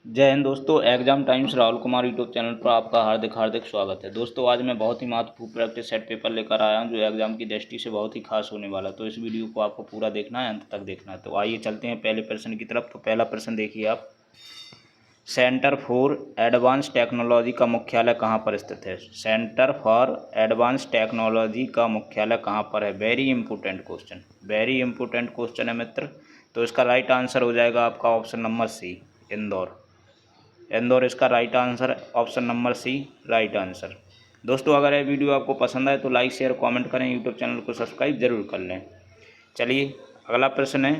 जय हिंद दोस्तों। Exam times Rahul Kumar YouTube channel पर आपका हार्दिक हार्दिक स्वागत है। दोस्तों आज मैं बहुत ही महत्वपूर्ण प्रैक्टिस सेट पेपर लेकर आया हूं जो एग्जाम की दृष्टि से बहुत ही खास होने वाला है। तो इस वीडियो को आपको पूरा देखना है, अंत तक देखना है। तो आइए चलते हैं पहले प्रश्न की तरफ। तो पहला प्रश्न देखिए आप, सेंटर फॉर एडवांस टेक्नोलॉजी का मुख्यालय कहाँ पर स्थित है? सेंटर फॉर एडवांस टेक्नोलॉजी का मुख्यालय कहाँ पर है? Very important question, very important question है मित्र। तो इसका राइट आंसर हो जाएगा आपका option number C, Indore. Indore इसका right answer, option number C right answer. दोस्तों अगर यह वीडियो आपको पसंद आए तो लाइक शेयर कमेंट करें, यूट्यूब चैनल को सब्सक्राइब जरूर कर लें। चलिए अगला प्रश्न है,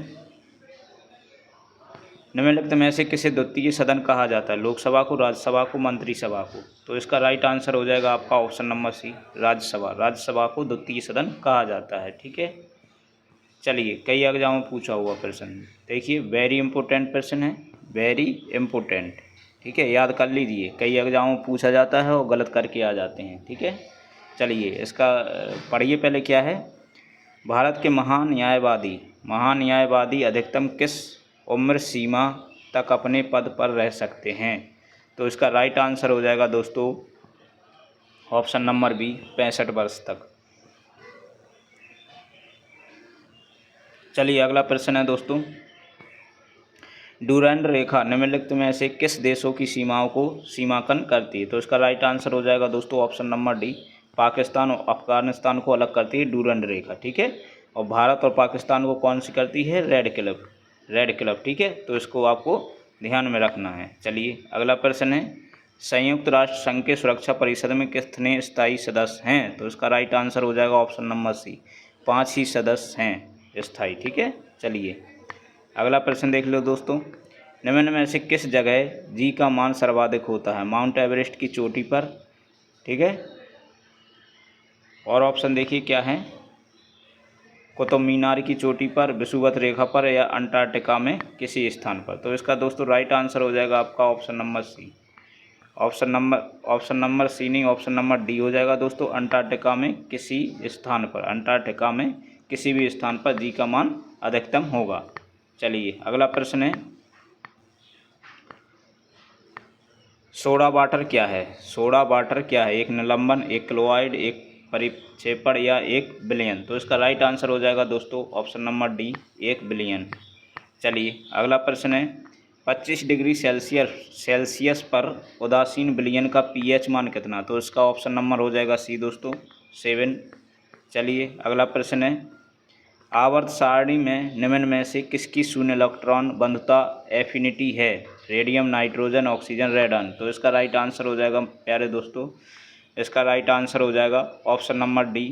निम्नलिखित में से किसे द्वितीय सदन कहा जाता है? लोकसभा को, राज्यसभा को, मंत्रिसभा को? तो इसका राइट आंसर हो जाएगा आपका ऑप्शन नंबर सी, राज्यसभा। राज्यसभा को द्वितीय सदन कहा जाता है। ठीक है, चलिए कई एग्जाम में पूछा हुआ प्रश्न देखिए, वेरी इंपॉर्टेंट प्रश्न है, वेरी इंपॉर्टेंट। ठीक है, याद कर लीजिए, कई एग्जामों में पूछा जाता है और गलत करके आ जाते हैं। ठीक है, चलिए इसका पढ़िए पहले क्या है। भारत के महान्यायवादी अधिकतम किस उम्र सीमा तक अपने पद पर रह सकते हैं? तो इसका राइट आंसर हो जाएगा दोस्तों ऑप्शन नंबर बी, 65 वर्ष तक। चलिए अगला प्रश्न है दोस्तों, डुरंड रेखा निम्नलिखित में से किस देशों की सीमाओं को सीमांकन करती है? तो इसका राइट आंसर हो जाएगा दोस्तों ऑप्शन नंबर डी, पाकिस्तान और अफगानिस्तान को अलग करती है डुरंड रेखा। ठीक है, और भारत और पाकिस्तान को कौन सी करती है? Red Cliff, red Cliff. ठीक है, तो इसको आपको ध्यान में रखना है। चलिए अगला प्रश्न है, संयुक्त राष्ट्र संघ के सुरक्षा परिषद में कितने स्थायी सदस्य हैं? तो इसका राइट आंसर हो जाएगा ऑप्शन नंबर सी, 5 ही सदस्य हैं स्थायी। ठीक है, चलिए अगला प्रश्न देख लो दोस्तों, निम्न में से किस जगह जी का मान सर्वाधिक होता है? माउंट एवरेस्ट की चोटी पर, ठीक है, और ऑप्शन देखिए क्या है, कुतुब मीनार की चोटी पर, विषुवत रेखा पर, या अंटार्कटिका में किसी स्थान पर? तो इसका दोस्तों राइट आंसर हो जाएगा आपका option number C, option number C नहीं, ऑप्शन नंबर डी हो जाएगा दोस्तों, अंटार्कटिका में किसी स्थान पर, अंटार्कटिका में किसी भी स्थान पर जी का मान अधिकतम होगा। चलिए अगला प्रश्न है, सोडा वाटर क्या है? सोडा वाटर क्या है? एक निलंबन, एक क्लोराइड, एक परिक्षेपण, या एक विलयन? तो इसका राइट आंसर हो जाएगा दोस्तों ऑप्शन नंबर डी, एक विलयन। चलिए अगला प्रश्न है, 25 डिग्री सेल्सियस पर उदासीन विलयन का पीएच मान कितना? तो इसका ऑप्शन नंबर हो जाएगा सी दोस्तों, 7। चलिए अगला प्रश्न है, आवर्त सारणी में निम्न में से किसकी शून्य इलेक्ट्रॉन बंधुता एफिनिटी है? Radium, nitrogen, oxygen, रेडन? तो इसका राइट आंसर हो जाएगा प्यारे दोस्तों, इसका राइट आंसर हो जाएगा ऑप्शन नंबर डी,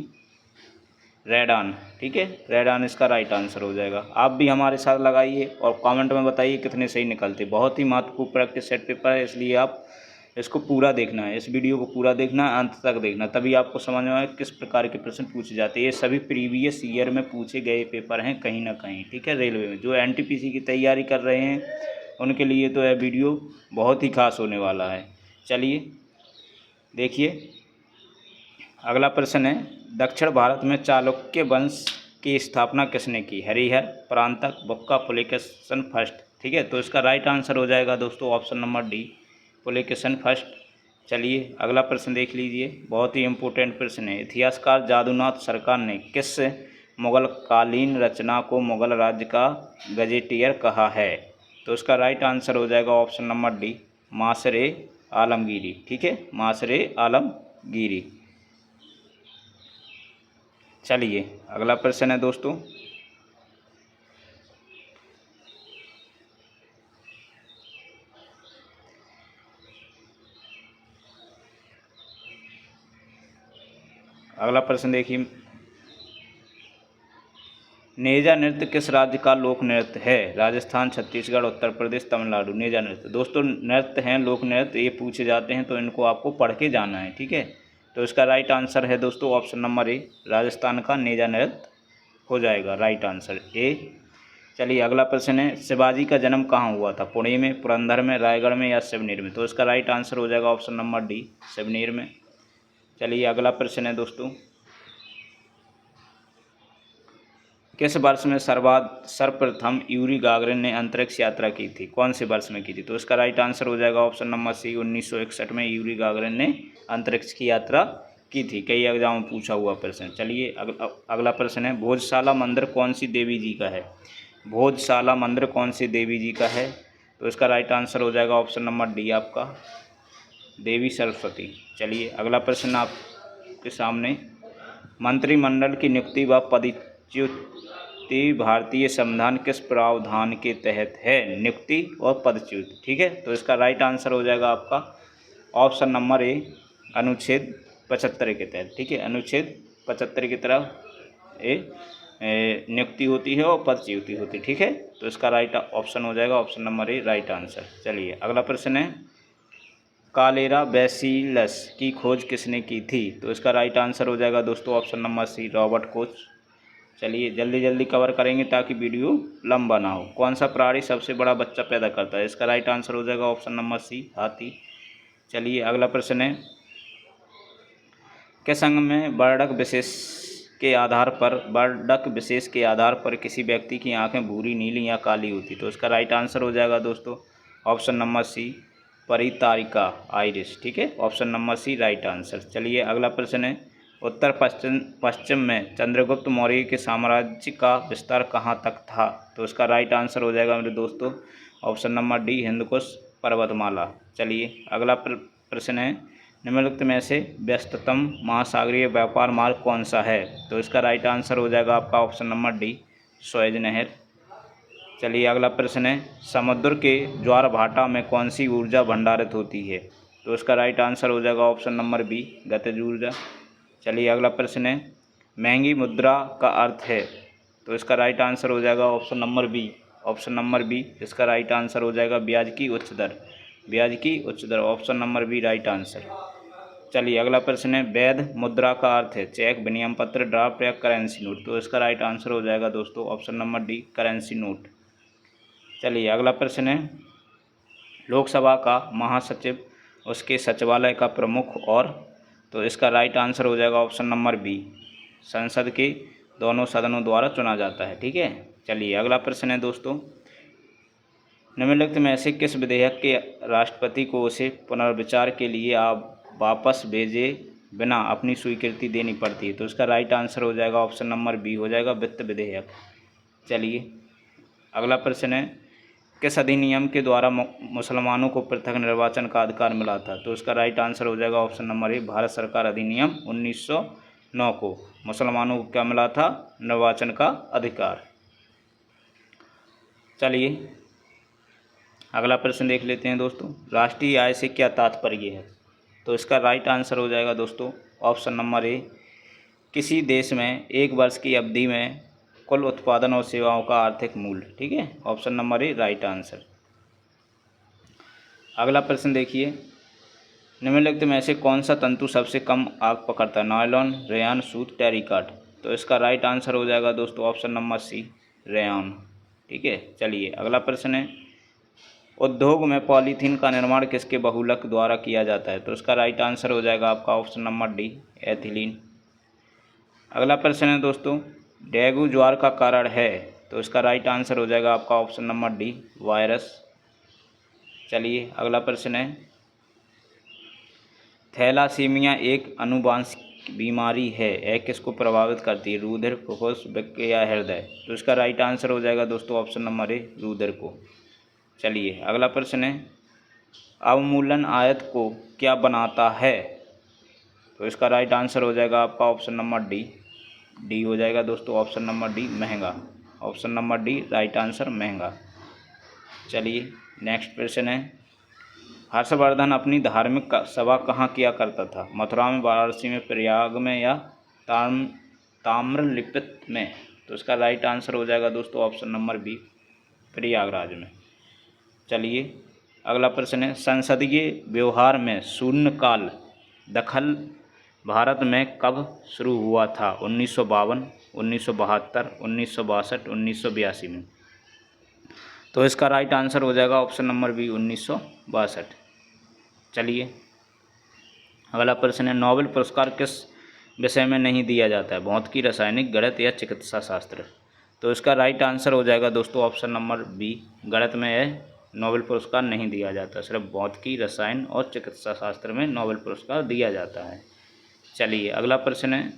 रेडन। ठीक है, रेडन इसका राइट आंसर हो जाएगा। आप भी हमारे साथ लगाइए और कमेंट में बताइए कितने सही निकलते। बहुत ही महत्वपूर्ण प्रैक्टिस सेट पेपर है, इसलिए आप इसको पूरा देखना है, इस वीडियो को पूरा देखना है, अंत तक देखना, तभी आपको समझ में आए किस प्रकार के प्रश्न पूछे जाते हैं। ये सभी प्रीवियस ईयर में पूछे गए पेपर हैं कहीं ना कहीं। ठीक है, रेलवे में जो एनटीपीसी की तैयारी कर रहे हैं उनके लिए तो यह वीडियो बहुत ही खास होने वाला है। चलिए देखिए अगला प्रश्न है, दक्षिण भारत में चालुक्य वंश की स्थापना किसने की? हरिहर, परांतक, बुक्का, पुलकेशन फर्स्ट? ठीक है, तो इसका राइट आंसर हो जाएगा दोस्तों option number D, Pulakeshin first. चलिए अगला प्रश्न देख लीजिए, बहुत ही इम्पोर्टेंट प्रश्न है, इतिहासकार जादूनाथ सरकार ने किस मुगल कालीन रचना को मुगल राज्य का गजेटियर कहा है? तो इसका राइट आंसर हो जाएगा ऑप्शन नंबर डी, मासरे आलमगीरी। ठीक है, मासरे आलमगीरी। चलिए अगला प्रश्न है दोस्तों, अगला प्रश्न देखिए, नेजा नृत्य किस राज्य का लोक नृत्य है? राजस्थान, छत्तीसगढ़, उत्तर प्रदेश, तमिलनाडु? नेजा नृत्य दोस्तों नृत्य हैं, लोक नृत्य, ये पूछे जाते हैं तो इनको आपको पढ़ के जाना है। ठीक है, तो इसका राइट आंसर है दोस्तों ऑप्शन नंबर ए, राजस्थान का नेजा नृत्य हो जाएगा राइट आंसर ए। चलिए अगला प्रश्न है, शिवाजी का जन्म कहाँ हुआ था? पुणे में, पुरंदर में, रायगढ़ में, या सिवनेर में? तो इसका राइट आंसर हो जाएगा ऑप्शन नंबर डी, सिवनेर में। चलिए अगला प्रश्न है दोस्तों, किस वर्ष में सर्वप्रथम यूरी गागरिन ने अंतरिक्ष यात्रा की थी? कौन से वर्ष में की थी? तो इसका राइट आंसर हो जाएगा ऑप्शन नंबर सी, 1961 में यूरी गागरिन ने अंतरिक्ष की यात्रा की थी। कई एग्जाम में पूछा हुआ प्रश्न। चलिए अगला प्रश्न है, भोजशाला मंदिर कौन सी देवी जी का है? भोजशाला मंदिर कौन सी देवी जी का है? तो इसका राइट आंसर हो जाएगा ऑप्शन नंबर डी आपका, देवी सरस्वती। चलिए अगला प्रश्न आपके सामने, मंत्रिमंडल की नियुक्ति व पदच्युति भारतीय संविधान किस प्रावधान के तहत है? नियुक्ति और पदच्युति, ठीक है। तो इसका राइट आंसर हो जाएगा आपका ऑप्शन नंबर ए, अनुच्छेद 75 के तहत, ठीक है। अनुच्छेद 75 की तरफ नियुक्ति होती है और पदच्युति होती है, ठीक है। तो इसका राइट ऑप्शन हो जाएगा option number A, right answer. चलिए अगला प्रश्न है, कालेरा बैसिलस की खोज किसने की थी? तो इसका राइट आंसर हो जाएगा दोस्तों option number C, Robert Koch. चलिए जल्दी जल्दी कवर करेंगे ताकि वीडियो लंबा ना हो। कौन सा प्राणी सबसे बड़ा बच्चा पैदा करता है? इसका राइट आंसर हो जाएगा ऑप्शन नंबर सी, हाथी। चलिए अगला प्रश्न है, किस अंग में वर्णक विशेष के आधार पर किसी व्यक्ति की आंखें भूरी, नीली या काली होती? तो इसका राइट आंसर हो जाएगा दोस्तों ऑप्शन नंबर सी, परितारिका आइरिस, ठीक है। Option number C right answer. चलिए अगला प्रश्न है, उत्तर पश्चिम में चंद्रगुप्त मौर्य के साम्राज्य का विस्तार कहाँ तक था? तो इसका राइट आंसर हो जाएगा मेरे दोस्तों ऑप्शन नंबर डी, हिंदकुश पर्वतमाला। चलिए अगला प्रश्न है, निम्नलिखित में से व्यस्ततम महासागरीय व्यापार मार्ग कौन सा है? तो इसका राइट आंसर हो जाएगा आपका ऑप्शन नंबर डी, सुएज नहर। चलिए अगला प्रश्न है, समुद्र के ज्वार भाटा में कौन सी ऊर्जा भंडारित होती है? तो इसका राइट आंसर हो जाएगा ऑप्शन नंबर बी, गतिज ऊर्जा। चलिए अगला प्रश्न है, महंगी मुद्रा का अर्थ है? तो इसका राइट आंसर हो जाएगा ऑप्शन नंबर बी, इसका राइट आंसर हो जाएगा ब्याज की उच्च दर, option number B right answer. चलिए अगला प्रश्न है, वैध मुद्रा का अर्थ है? चेक, विनिमय पत्र, ड्राफ्ट या करेंसी नोट? तो इसका राइट आंसर हो जाएगा दोस्तों option number D, currency note. चलिए अगला प्रश्न है, लोकसभा का महासचिव उसके सचिवालय का प्रमुख और? तो इसका राइट आंसर हो जाएगा ऑप्शन नंबर बी, संसद के दोनों सदनों द्वारा चुना जाता है, ठीक है। चलिए अगला प्रश्न है दोस्तों, निम्नलिखित में से किस विधेयक के राष्ट्रपति को उसे पुनर्विचार के लिए वापस भेजे बिना अपनी स्वीकृति देनी पड़ती है? तो इसका राइट आंसर हो जाएगा ऑप्शन नंबर बी, हो जाएगा वित्त विधेयक। चलिए अगला प्रश्न है, किस अधिनियम के द्वारा मुसलमानों को पृथक निर्वाचन का अधिकार मिला था? तो इसका राइट आंसर हो जाएगा ऑप्शन नंबर ए, भारत सरकार अधिनियम 1909 को मुसलमानों को क्या मिला था? निर्वाचन का अधिकार। चलिए अगला प्रश्न देख लेते हैं दोस्तों, राष्ट्रीय आय से क्या तात्पर्य है? तो इसका राइट आंसर हो जाएगा दोस्तों ऑप्शन नंबर ए, किसी देश में एक वर्ष की अवधि में कुल उत्पादन और सेवाओं का आर्थिक मूल्य, ठीक है। Option number A right answer. अगला प्रश्न देखिए, निम्नलिखित में से कौन सा तंतु सबसे कम आग पकड़ता है? नायलॉन, रेयान, सूत, टेरिकॉट? तो इसका राइट आंसर हो जाएगा दोस्तों ऑप्शन नंबर सी, रेयान, ठीक है। चलिए अगला प्रश्न है, उद्योग में पॉलीथीन का निर्माण किसके बहुलक द्वारा किया जाता है? तो इसका राइट आंसर हो जाएगा आपका ऑप्शन नंबर डी, एथिलीन। अगला प्रश्न है दोस्तों, डेंगू ज्वर का कारण है? तो इसका राइट आंसर हो जाएगा आपका ऑप्शन नंबर डी, वायरस। चलिए अगला प्रश्न है, थैलासीमिया एक आनुवांशिक बीमारी है, यह किसको प्रभावित करती है? रुधिर, फुफ्फुस, वृक्क या हृदय? तो इसका राइट आंसर हो जाएगा दोस्तों ऑप्शन नंबर ए, रुधिर को। चलिए अगला प्रश्न है, अवमूलन आयत को क्या बनाता है? तो इसका राइट आंसर हो जाएगा आपका ऑप्शन नंबर डी हो जाएगा दोस्तों ऑप्शन नंबर डी, महंगा। Option number D right answer, महंगा। चलिए नेक्स्ट प्रश्न है, हर्षवर्धन अपनी धार्मिक सभा कहाँ किया करता था? मथुरा में, वाराणसी में, प्रयाग में या ताम्रलिप्त में? तो इसका राइट आंसर हो जाएगा दोस्तों ऑप्शन नंबर बी, प्रयागराज में। चलिए अगला प्रश्न है, संसदीय व्यवहार में शून्यकाल दखल भारत में कब शुरू हुआ था? 1952, 1972, 1962, 1982 में? तो इसका राइट आंसर हो जाएगा ऑप्शन नंबर बी, 1962। चलिए अगला प्रश्न है, नोबेल पुरस्कार किस विषय में नहीं दिया जाता है? भौतिकी, रासायनिक, गणित या चिकित्सा शास्त्र? तो इसका राइट आंसर हो जाएगा दोस्तों ऑप्शन नंबर बी। गणित में है नोबेल पुरस्कार नहीं दिया जाता, सिर्फ भौतिकी, रसायन और चिकित्सा शास्त्र में नोबेल पुरस्कार दिया जाता है। चलिए अगला प्रश्न है,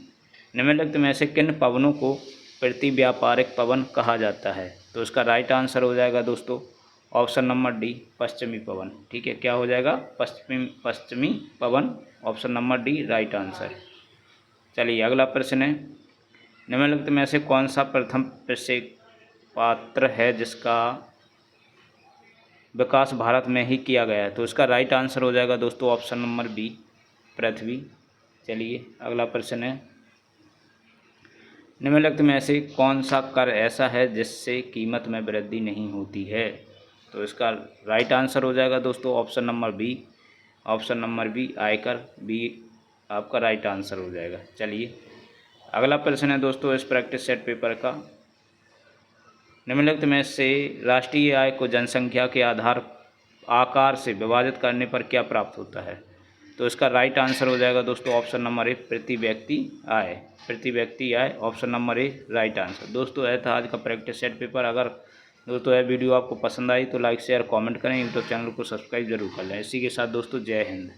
निम्नलिखित में से किन पवनों को प्रतिव्यापारिक पवन कहा जाता है? तो इसका राइट आंसर हो जाएगा दोस्तों ऑप्शन नंबर डी, पश्चिमी पवन। ठीक है, क्या हो जाएगा? पश्चिमी पवन, option number D right answer. चलिए अगला प्रश्न है, निम्नलिखित में से कौन सा प्रथम प्रक्षेपास्त्र है जिसका विकास भारत में ही किया गया है? तो इसका राइट आंसर हो जाएगा दोस्तों ऑप्शन नंबर बी, पृथ्वी। चलिए अगला प्रश्न है, निम्नलिखित में से कौन सा कर ऐसा है जिससे कीमत में वृद्धि नहीं होती है? तो इसका राइट आंसर हो जाएगा दोस्तों ऑप्शन नंबर बी, आयकर बी आपका राइट आंसर हो जाएगा। चलिए अगला प्रश्न है दोस्तों इस प्रैक्टिस सेट पेपर का, निम्नलिखित में से राष्ट्रीय आय को जनसंख्या के आकार से विभाजित करने पर क्या प्राप्त होता है? तो इसका राइट आंसर हो जाएगा दोस्तों ऑप्शन नंबर ए, प्रति व्यक्ति आय, option number A right answer. दोस्तों यह था आज का प्रैक्टिस सेट पेपर। अगर दोस्तों यह वीडियो आपको पसंद आई तो लाइक शेयर कमेंट करें, यूट्यूब चैनल को सब्सक्राइब जरूर कर लें। इसी के साथ दोस्तों जय हिंद।